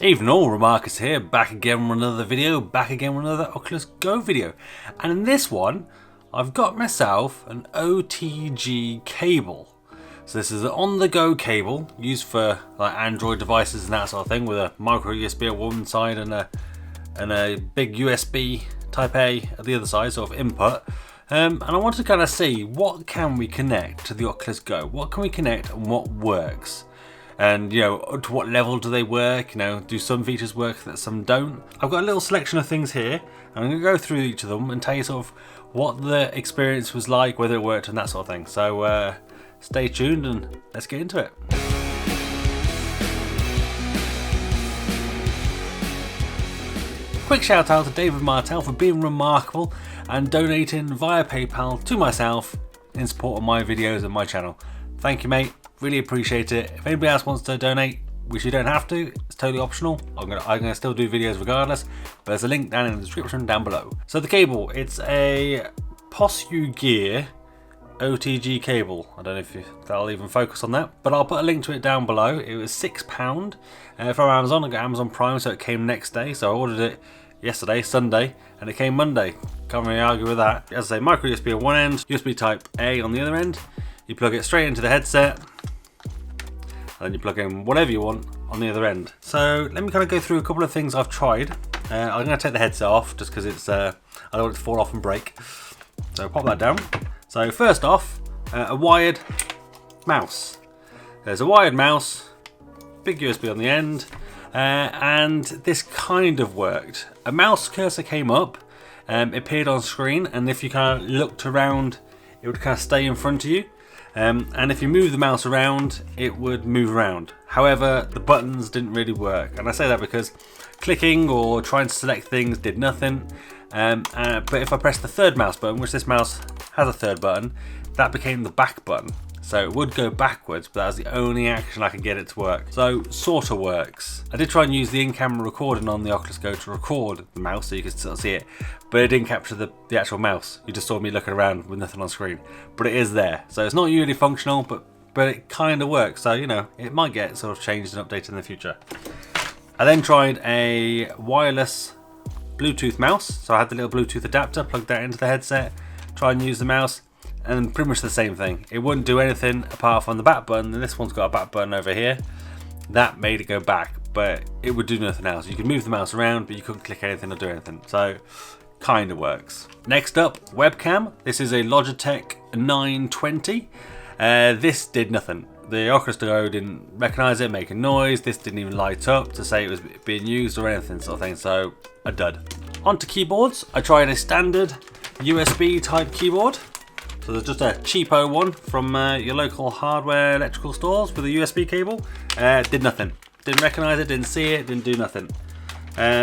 Evening all, Remarcus here, back again with another video, back again with another Oculus Go video. And in this one, I've got myself an OTG cable. So this is an on-the-go cable, used for like Android devices and that sort of thing, with a micro USB at one side and a big USB Type A at the other side, sort of input. And I wanted to kind of see what can we connect to the Oculus Go, what can we connect and what works. And you know, to what level do they work? You know, do some features work that some don't? I've got a little selection of things here, and I'm going to go through each of them and tell you sort of what the experience was like, whether it worked and that sort of thing. So stay tuned and let's get into it. Quick shout out to David Martell for being remarkable and donating via PayPal to myself in support of my videos and my channel. Thank you, mate. Really appreciate it. If anybody else wants to donate, which you don't have to, it's totally optional. I'm gonna still do videos regardless, but there's a link down in the description down below. So the cable, it's a Posue Gear OTG cable. I don't know if that'll even focus on that, but I'll put a link to it down below. It was £6 from Amazon. I got Amazon Prime, so it came next day. So I ordered it yesterday, Sunday, and it came Monday. Can't really argue with that. As I say, micro USB on one end, USB Type A on the other end. You plug it straight into the headset, and then you plug in whatever you want on the other end. So let me kind of go through a couple of things I've tried. I'm going to take the headset off just because it's I don't want it to fall off and break. So pop that down. So first off, a wired mouse. There's a wired mouse, big USB on the end, and this kind of worked. A mouse cursor came up, it appeared on screen, and if you kind of looked around, it would kind of stay in front of you. And if you move the mouse around, it would move around. However, the buttons didn't really work. And I say that because clicking or trying to select things did nothing. But if I press the third mouse button, which this mouse has a third button, that became the back button. So it would go backwards, but that was the only action I could get it to work. So sort of works. I did try and use the in-camera recording on the Oculus Go to record the mouse so you could still see it, but it didn't capture the actual mouse. You just saw me looking around with nothing on screen, but it is there. So it's not really functional, but it kind of works. So, you know, it might get sort of changed and updated in the future. I then tried a wireless Bluetooth mouse. So I had the little Bluetooth adapter, plugged that into the headset, try and use the mouse. And pretty much the same thing. It wouldn't do anything apart from the back button, and this one's got a back button over here. That made it go back, but it would do nothing else. You could move the mouse around, but you couldn't click anything or do anything. So, kind of works. Next up, webcam. This is a Logitech 920. This did nothing. The Oculus Go didn't recognize it, make a noise. This didn't even light up to say it was being used or anything sort of thing. So, a dud. Onto keyboards. I tried a standard USB type keyboard. So there's just a cheapo one from your local hardware electrical stores with a USB cable. Did nothing. Didn't recognize it, didn't see it, didn't do nothing.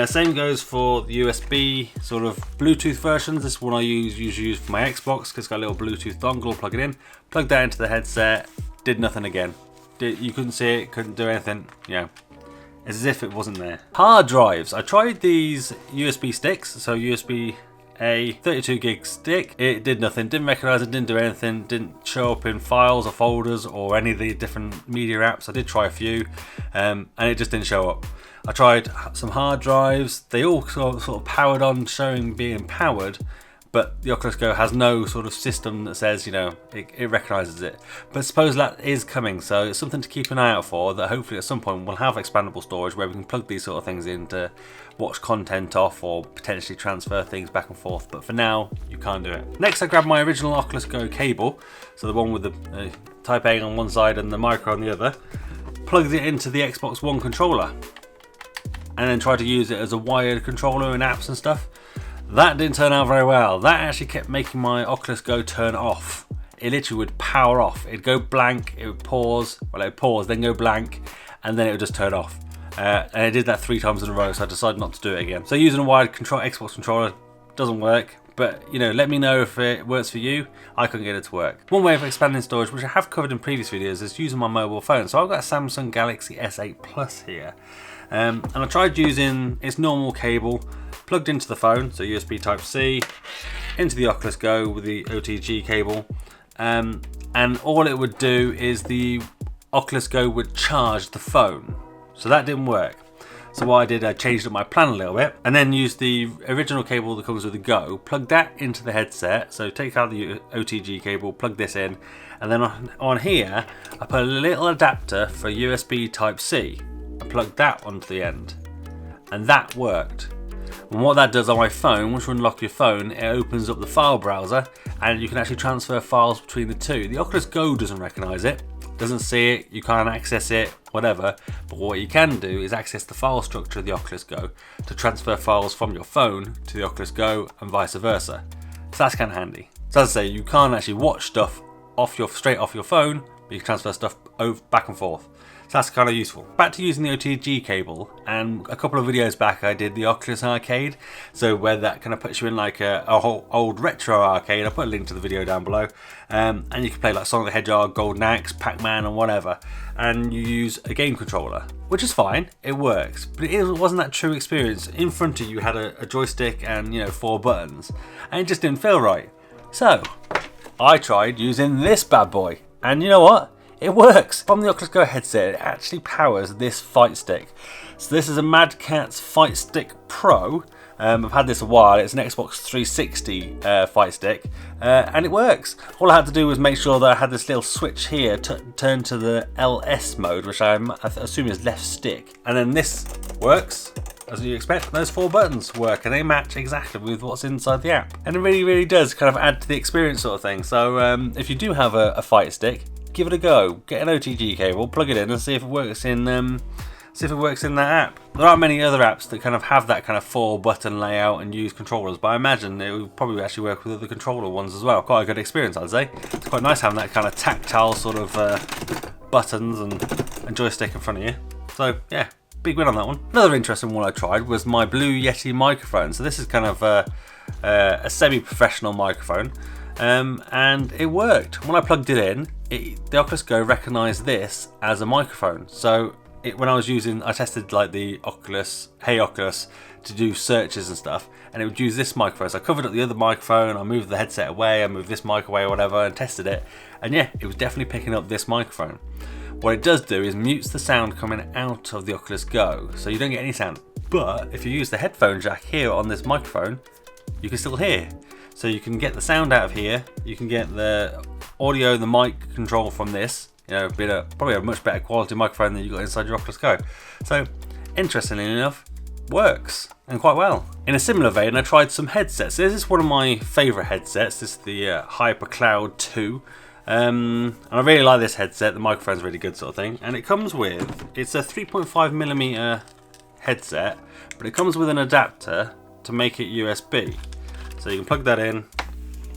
Same goes for the USB sort of Bluetooth versions. This one I usually use for my Xbox because it's got a little Bluetooth dongle, plug it in, plug that into the headset, did nothing again. You couldn't see it, couldn't do anything, you know, as if it wasn't there. Hard drives. I tried these USB sticks, so USB a 32 gig stick. It did nothing, didn't recognize it, didn't do anything, didn't show up in files or folders or any of the different media apps. I did try a few and it just didn't show up. I tried some hard drives, they all sort of powered on, showing being powered, but the Oculus Go has no sort of system that says, you know, it recognizes it. But I suppose that is coming, so it's something to keep an eye out for, that hopefully at some point we'll have expandable storage where we can plug these sort of things in to watch content off or potentially transfer things back and forth. But for now, you can't do it. Next, I grabbed my original Oculus Go cable, so the one with the Type A on one side and the micro on the other, plugged it into the Xbox One controller, and then tried to use it as a wired controller in apps and stuff. That didn't turn out very well. That actually kept making my Oculus Go turn off. It literally would power off. It'd go blank, it would pause, well it would pause, then go blank, and then it would just turn off. And it did that 3 times in a row, so I decided not to do it again. So using a wired Xbox controller doesn't work, but you know, let me know if it works for you. I couldn't get it to work. One way of expanding storage, which I have covered in previous videos, is using my mobile phone. So I've got a Samsung Galaxy S8 Plus here. And I tried using its normal cable, plugged into the phone, so USB Type C, into the Oculus Go with the OTG cable, and all it would do is the Oculus Go would charge the phone. So that didn't work. So what I did, I changed up my plan a little bit and then used the original cable that comes with the Go, plugged that into the headset. So take out the OTG cable, plug this in, and then on here, I put a little adapter for USB Type-C. I plugged that onto the end, and that worked. And what that does on my phone, once you unlock your phone, it opens up the file browser and you can actually transfer files between the two. The Oculus Go doesn't recognize it, doesn't see it, you can't access it, whatever. But what you can do is access the file structure of the Oculus Go to transfer files from your phone to the Oculus Go and vice versa. So that's kind of handy. So as I say, you can't actually watch stuff straight off your phone, but you can transfer stuff back and forth. So that's kind of useful. Back to using the OTG cable, and a couple of videos back I did the Oculus Arcade, so where that kind of puts you in like a whole old retro arcade. I'll put a link to the video down below, and you can play like Sonic the Hedgehog, Golden Axe, Pac-Man and whatever, and you use a game controller, which is fine, it works, but it wasn't that true experience. In front of you had a joystick and 4 buttons, and it just didn't feel right. So I tried using this bad boy, and you know what? It works. From the Oculus Go headset, it actually powers this fight stick. So this is a Mad Catz Fight Stick Pro. I've had this a while. It's an Xbox 360 fight stick, and it works. All I had to do was make sure that I had this little switch here turn to the LS mode, which I assume is left stick, and then this works. As you expect, those 4 buttons work and they match exactly with what's inside the app, and it really does kind of add to the experience sort of thing. So if you do have a fight stick, give it a go. Get an OTG cable, plug it in, and see if it works in that app. There aren't many other apps that kind of have that kind of 4-button layout and use controllers, but I imagine it would probably actually work with other controller ones as well. Quite a good experience, I'd say. It's quite nice having that kind of tactile sort of buttons and joystick in front of you. So yeah, big win on that one. Another interesting one I tried was my Blue Yeti microphone. So this is kind of a semi-professional microphone. And it worked. When I plugged it in, the Oculus Go recognised this as a microphone. So when I was I tested like the Oculus, Hey Oculus, to do searches and stuff, and it would use this microphone. So I covered up the other microphone, I moved the headset away, I moved this mic away or whatever, and tested it. And yeah, it was definitely picking up this microphone. What it does do is mutes the sound coming out of the Oculus Go, so you don't get any sound. But if you use the headphone jack here on this microphone, you can still hear. So you can get the sound out of here, you can get the audio, the mic control from this, probably a much better quality microphone than you got inside your Oculus Go. So interestingly enough, works, and quite well. In a similar vein, I tried some headsets. This is one of my favourite headsets. This is the HyperCloud 2. And I really like this headset. The microphone's really good sort of thing. And it comes with, it's a 3.5mm headset, but it comes with an adapter to make it USB. So you can plug that in,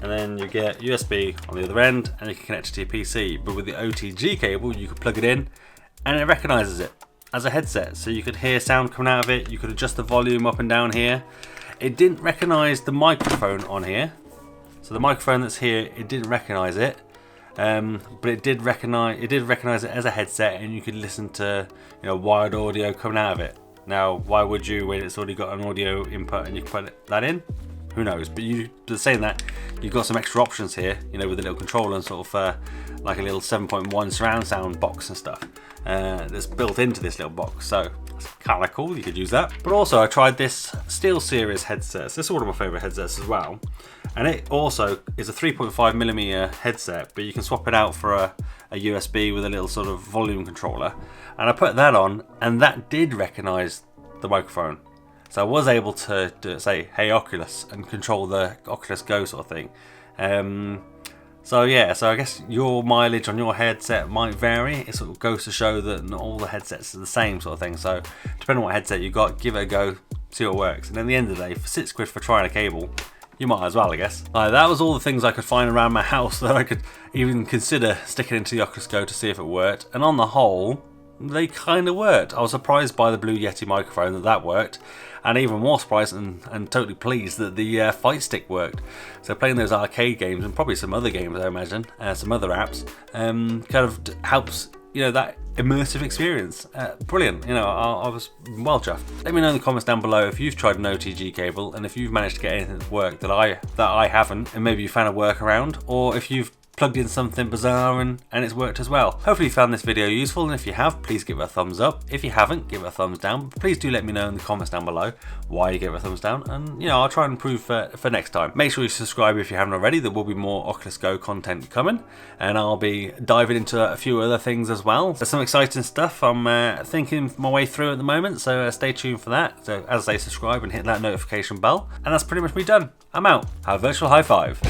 and then you get USB on the other end, and you can connect it to your PC. But with the OTG cable, you can plug it in, and it recognises it as a headset. So you could hear sound coming out of it, you could adjust the volume up and down here. It didn't recognise the microphone on here. So the microphone that's here, it didn't recognise it. But it did recognise it as a headset, and you could listen to wired audio coming out of it. Now, why would you when it's already got an audio input and you can put that in? Who knows? But saying that, you've got some extra options here, with a little controller and sort of like a little 7.1 surround sound box and stuff that's built into this little box. So it's kind of cool. You could use that. But also, I tried this SteelSeries headset. So this is one of my favourite headsets as well. And it also is a 3.5mm headset, but you can swap it out for a USB with a little sort of volume controller. And I put that on, and that did recognise the microphone. So I was able to say, hey Oculus, and control the Oculus Go sort of thing. So yeah, so I guess your mileage on your headset might vary. It sort of goes to show that not all the headsets are the same sort of thing. So depending on what headset you got, give it a go, see what works. And at the end of the day, for £6 for trying a cable, you might as well, I guess. That was all the things I could find around my house that I could even consider sticking into the Oculus Go to see if it worked. And on the whole, they kind of worked. I was surprised by the Blue Yeti microphone that worked, and even more surprised and totally pleased that the Fight Stick worked. So playing those arcade games, and probably some other games I imagine, some other apps, kind of helps that immersive experience. Brilliant. I was well chuffed. Let me know in the comments down below if you've tried an OTG cable and if you've managed to get anything to work that I haven't, and maybe you found a workaround, or if you've plugged in something bizarre and it's worked as well. Hopefully you found this video useful, and if you have, please give it a thumbs up. If you haven't, give it a thumbs down. Please do let me know in the comments down below why you gave it a thumbs down, and I'll try and improve for next time. Make sure you subscribe if you haven't already. There will be more Oculus Go content coming, and I'll be diving into a few other things as well. There's some exciting stuff I'm thinking my way through at the moment, so stay tuned for that. So as I say, subscribe and hit that notification bell, and that's pretty much me done. I'm out. Have a virtual high five.